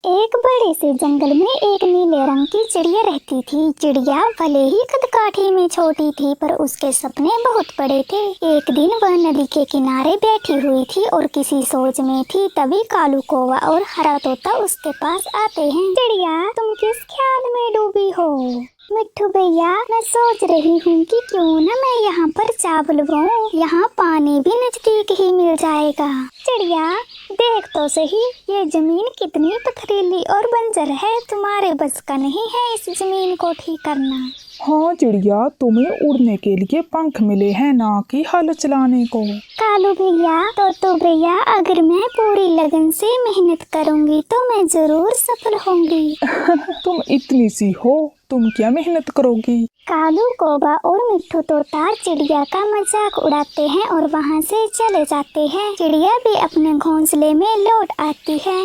एक बड़े से जंगल में एक नीले रंग की चिड़िया रहती थी। चिड़िया भले ही कदकाठी में छोटी थी पर उसके सपने बहुत बड़े थे। एक दिन वह नदी के किनारे बैठी हुई थी और किसी सोच में थी। तभी कालू कौवा और हरा तोता उसके पास आते हैं। चिड़िया, तुम किस ख्याल में डूबी हो? मिट्ठू भैया, मैं सोच रही हूँ कि क्यों न मैं यहाँ पर चावल बोऊं। यहाँ पानी भी नजदीक ही मिल जाएगा। चिड़िया, देख तो सही, ये जमीन कितनी पथरीली और बंजर है। तुम्हारे बस का नहीं है इस जमीन को ठीक करना। हाँ चिड़िया, तुम्हें उड़ने के लिए पंख मिले हैं, ना कि हल चलाने को। कालू भैया, तो भैया, अगर मैं पूरी लगन से मेहनत करूँगी तो मैं जरूर सफल होंगी। तुम इतनी सी हो, तुम क्या मेहनत करोगी? कालू कौवा और मिट्ठू तोता चिड़िया का मजाक उड़ाते हैं और वहाँ से चले जाते हैं। चिड़िया भी अपने घोंसले में लौट आती है।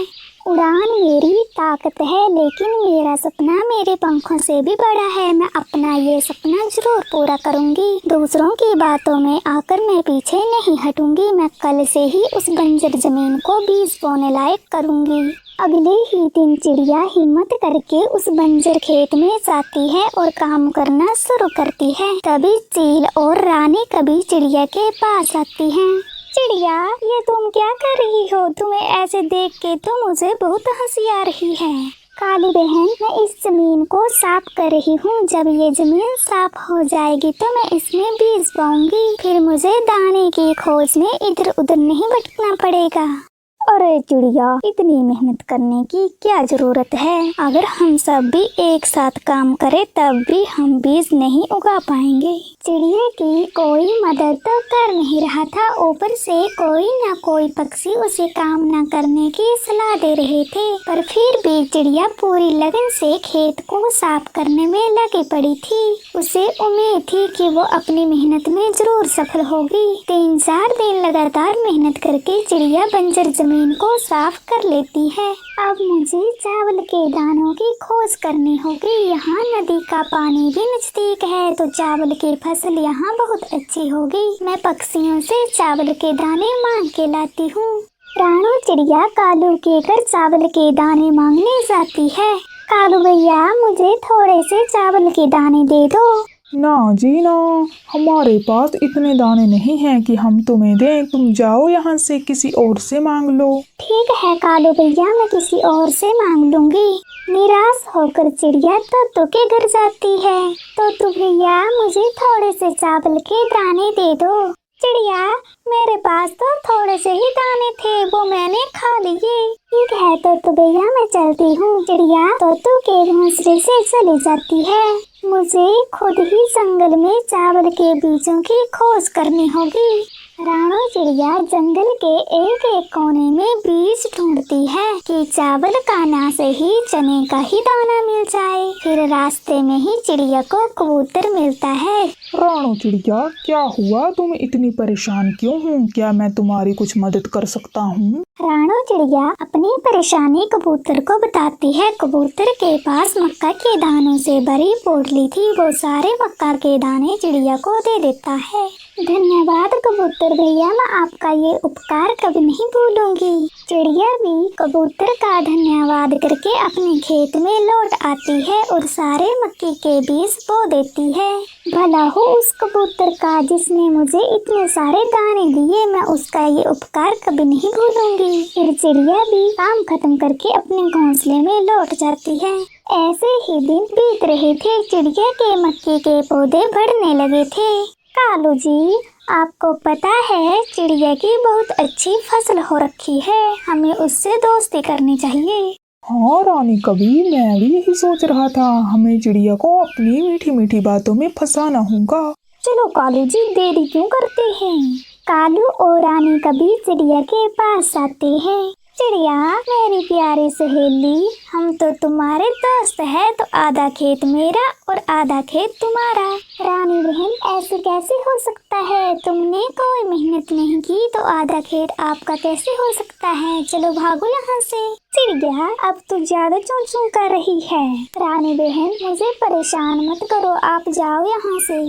उड़ान मेरी ताकत है, लेकिन मेरा सपना मेरे पंखों से भी बड़ा है। मैं अपना ये सपना जरूर पूरा करूंगी। दूसरों की बातों में आकर मैं पीछे नहीं हटूंगी। मैं कल से ही उस बंजर जमीन को बीज बोने लायक करूंगी। अगले ही दिन चिड़िया हिम्मत करके उस बंजर खेत में जाती है और काम करना शुरू करती है। तभी चील और रानी कभी चिड़िया के पास आती हैं। चिड़िया, ये तुम क्या कर रही हो? तुम्हें ऐसे देख के तो मुझे बहुत हंसी आ रही है। काली बहन, मैं इस जमीन को साफ कर रही हूँ। जब ये जमीन साफ हो जाएगी तो मैं इसमें बीज बोऊंगी। फिर मुझे दाने की खोज में इधर उधर नहीं भटकना पड़ेगा। अरे चिड़िया, इतनी मेहनत करने की क्या जरूरत है? अगर हम सब भी एक साथ काम करें तब भी हम बीज नहीं उगा पाएंगे। चिड़िया की कोई मदद तो कर नहीं रहा था, ऊपर से कोई न कोई पक्षी उसे काम न करने की सलाह दे रहे थे। पर फिर भी चिड़िया पूरी लगन से खेत को साफ करने में लगी पड़ी थी। उसे उम्मीद थी कि वो अपनी मेहनत में जरूर सफल होगी। 3-4 दिन लगातार मेहनत करके चिड़िया बंजर जमीन को साफ कर लेती है। अब मुझे चावल के दानों की खोज करनी होगी। यहाँ नदी का पानी भी नजदीक है तो चावल की फसल यहाँ बहुत अच्छी होगी। मैं पक्षियों से चावल के दाने मांग के लाती हूँ। राणो चिड़िया कालू के घर चावल के दाने मांगने जाती है। कालू भैया, मुझे थोड़े से चावल के दाने दे दो। ना जी ना, हमारे पास इतने दाने नहीं हैं कि हम तुम्हें दें। तुम जाओ यहाँ से, किसी और से मांग लो। ठीक है कालू भैया, मैं किसी और से मांग लूंगी। निराश होकर चिड़िया तोतू के घर जाती है। तोतू भैया, मुझे थोड़े से चावल के दाने दे दो। चिड़िया, मेरे पास तो थोड़े से ही दाने थे, वो मैंने खा लिए। ठीक है तोतू भैया, मैं चलती हूँ। चिड़िया तोतू के घोंसले से चली जाती है। मुझे खुद ही जंगल में चावल के बीजों की खोज करनी होगी। राणो चिड़िया जंगल के एक एक कोने में बीज ढूंढती है कि चावल का ना सही चने का ही दाना मिल जाए। फिर रास्ते में ही चिड़िया को कबूतर मिलता है। राणो चिड़िया, क्या हुआ? तुम इतनी परेशान क्यों हो? क्या मैं तुम्हारी कुछ मदद कर सकता हूँ? राणो चिड़िया अपनी परेशानी कबूतर को बताती है। कबूतर के पास मक्का के दानों से भरी पोटली थी। वो सारे मक्का के दाने चिड़िया को दे देता है। धन्यवाद कबूतर भैया, मैं आपका ये उपकार कभी नहीं भूलूंगी। चिड़िया भी कबूतर का धन्यवाद करके अपने खेत में लौट आती है और सारे मक्के के बीज बो देती है। भला हो उस कबूतर का जिसने मुझे इतने सारे दाने दिए। मैं उसका ये उपकार कभी नहीं भूलूंगी। फिर चिड़िया भी काम खत्म करके अपने घोंसले में लौट जाती है। ऐसे ही दिन बीत रहे थे। चिड़िया के मक्के के पौधे बढ़ने लगे थे। कालू जी, आपको पता है चिड़िया की बहुत अच्छी फसल हो रखी है, हमें उससे दोस्ती करनी चाहिए। हाँ रानी कवि, मैं भी यही सोच रहा था। हमें चिड़िया को अपनी मीठी मीठी बातों में फंसाना होगा। चलो कालू जी, देरी क्यों करते हैं? कालू और रानी कभी चिड़िया के पास आते हैं। चिड़िया, मेरी प्यारी सहेली, हम तो तुम्हारे दोस्त हैं, तो आधा खेत मेरा और आधा खेत तुम्हारा। रानी बहन, ऐसे कैसे हो सकता है? तुमने कोई मेहनत नहीं की तो आधा खेत आपका कैसे हो सकता है? चलो भागो यहाँ से। चिड़िया, अब तू ज्यादा चूं कर रही है। रानी बहन, मुझे परेशान मत करो, आप जाओ यहाँ से।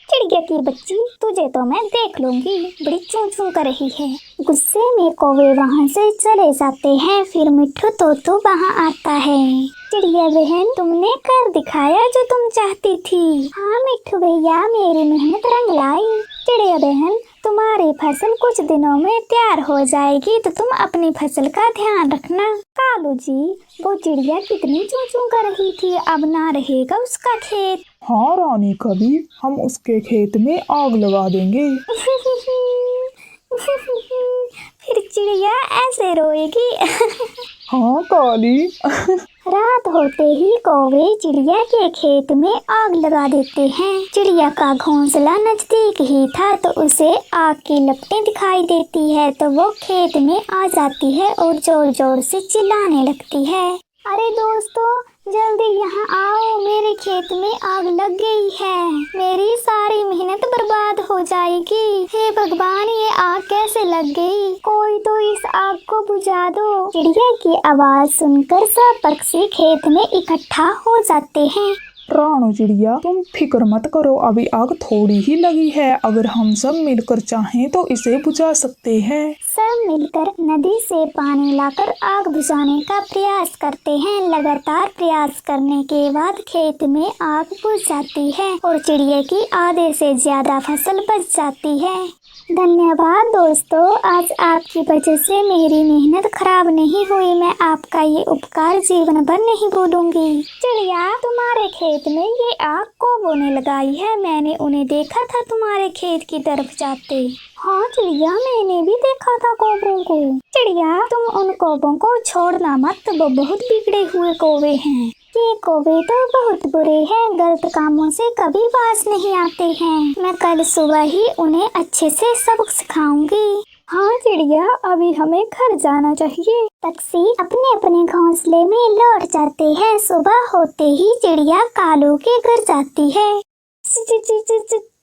चिड़िया की बच्ची, तुझे तो मैं देख लूंगी, बड़ी चूं चूं कर रही है। गुस्से में कौवे वहाँ से चले जाते हैं। फिर मिट्ठू तोतू वहाँ आता है। चिड़िया बहन, तुमने कर दिखाया जो तुम चाहती थी। हाँ मिट्ठू भैया, मेरी मेहनत रंग लाई। चिड़िया बहन, तुम्हारी फसल कुछ दिनों में तैयार हो जाएगी, तो तुम अपनी फसल का ध्यान रखना। कालू जी, वो चिड़िया कितनी चूं चूं कर रही थी, अब ना रहेगा उसका खेत। हाँ रानी कवि, हम उसके खेत में आग लगा देंगे। फिर चिड़िया ऐसे रोएगी। हाँ काली। रात होते ही कौवे चिड़िया के खेत में आग लगा देते हैं। चिड़िया का घोंसला नजदीक ही था, तो उसे आग की लपटें दिखाई देती है, तो वो खेत में आ जाती है और जोर जोर से चिल्लाने लगती है। अरे दोस्तों, जल्दी यहाँ आओ, मेरे खेत में आग लग गई है, मेरी सारी मेहनत बर्बाद हो जाएगी। हे भगवान, ये आग कैसे लग गई? कोई तो इस आग को बुझा दो। चिड़िया की आवाज सुनकर सब पक्षी खेत में इकट्ठा हो जाते हैं। रानो चिड़िया, तुम फिक्र मत करो, अभी आग थोड़ी ही लगी है, अगर हम सब मिलकर चाहें तो इसे बुझा सकते हैं। सब मिलकर नदी से पानी लाकर आग बुझाने का प्रयास करते हैं। लगातार प्रयास करने के बाद खेत में आग बुझ जाती है और चिड़िया की आधे से ज्यादा फसल बच जाती है। धन्यवाद दोस्तों, आज आपकी वजह से मेरी मेहनत खराब नहीं हुई। मैं आपका ये उपकार जीवन भर नहीं भूलूंगी। चिड़िया, तुम्हारे खेत में ये आग कौवों ने लगाई है, मैंने उन्हें देखा था तुम्हारे खेत की तरफ जाते। हाँ चिड़िया, मैंने भी देखा था कौवों को। चिड़िया, तुम उन कौवों को छोड़ना मत, वो बहुत बिगड़े हुए कौवे हैं। ये कौवे तो बहुत बुरे हैं, गलत कामों से कभी बाज नहीं आते हैं। मैं कल सुबह ही उन्हें अच्छे से सबक सिखाऊंगी। हाँ चिड़िया, अभी हमें घर जाना चाहिए। पक्षी अपने अपने घोंसले में लौट जाते हैं। सुबह होते ही चिड़िया कालू के घर जाती है।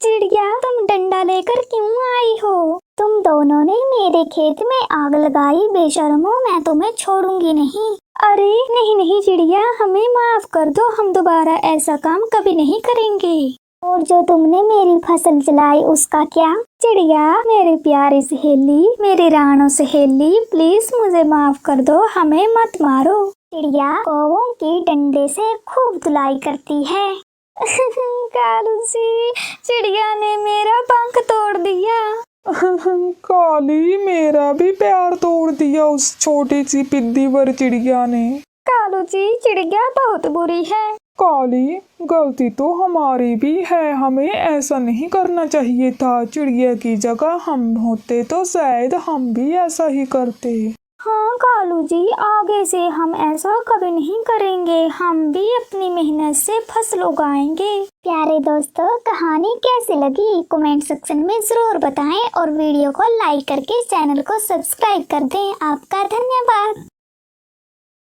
चिड़िया, तुम डंडा लेकर क्यों आई हो? तुम दोनों ने मेरे खेत में आग लगाई, बेशर्मो, मैं तुम्हें छोड़ूंगी नहीं। अरे नहीं नहीं चिड़िया, हमें माफ कर दो, हम दोबारा ऐसा काम कभी नहीं करेंगे। और जो तुमने मेरी फसल जलाई उसका क्या? चिड़िया, मेरी प्यारी सहेली, मेरी रानो सहेली, प्लीज मुझे माफ कर दो, हमें मत मारो। चिड़िया कौवों की डंडे से खूब धुलाई करती है। कालू जी, चिड़िया ने मेरा पंख तोड़ दिया। काली, मेरा भी प्यार तोड़ दिया उस छोटी सी पिद्दी भर चिड़िया ने। कालू जी, चिड़िया बहुत बुरी है। काली, गलती तो हमारी भी है, हमें ऐसा नहीं करना चाहिए था। चिड़िया की जगह हम होते तो शायद हम भी ऐसा ही करते। हाँ कालू जी, आगे से हम ऐसा कभी नहीं करेंगे, हम भी अपनी मेहनत से फसल उगाएंगे। प्यारे दोस्तों, कहानी कैसी लगी कमेंट सेक्शन में जरूर बताएं और वीडियो को लाइक करके चैनल को सब्सक्राइब कर दें। आपका धन्यवाद।